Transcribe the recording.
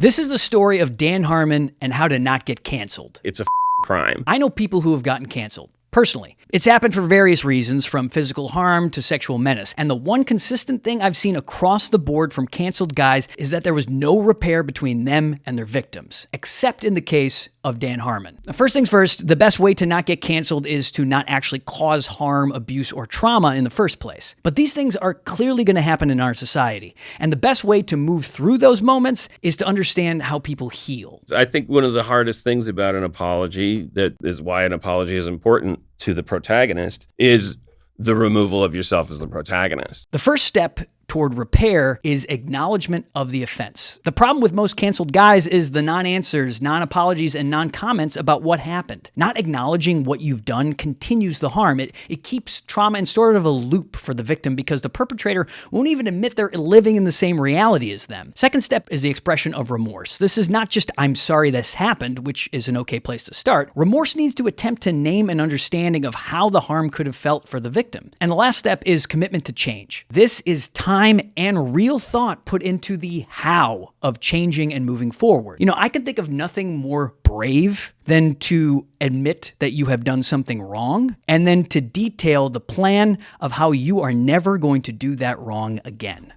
This is the story of Dan Harmon and how to not get canceled. It's a crime. I know people who have gotten canceled. Personally, it's happened for various reasons, from physical harm to sexual menace. And the one consistent thing I've seen across the board from canceled guys is that there was no repair between them and their victims, except in the case of Dan Harmon. First things first, the best way to not get canceled is to not actually cause harm, abuse, or trauma in the first place. But these things are clearly going to happen in our society. And the best way to move through those moments is to understand how people heal. I think one of the hardest things about an apology, that is why an apology is important to the protagonist, is the removal of yourself as the protagonist. The first step toward repair is acknowledgement of the offense. The problem with most canceled guys is the non-answers, non-apologies, and non-comments about what happened. Not acknowledging what you've done continues the harm. It keeps trauma in sort of a loop for the victim because the perpetrator won't even admit they're living in the same reality as them. Second step is the expression of remorse. This is not just "I'm sorry this happened," which is an okay place to start. Remorse needs to attempt to name an understanding of how the harm could have felt for the victim. And the last step is commitment to change. This is time and real thought put into the how of changing and moving forward. I can think of nothing more brave than to admit that you have done something wrong and then to detail the plan of how you are never going to do that wrong again.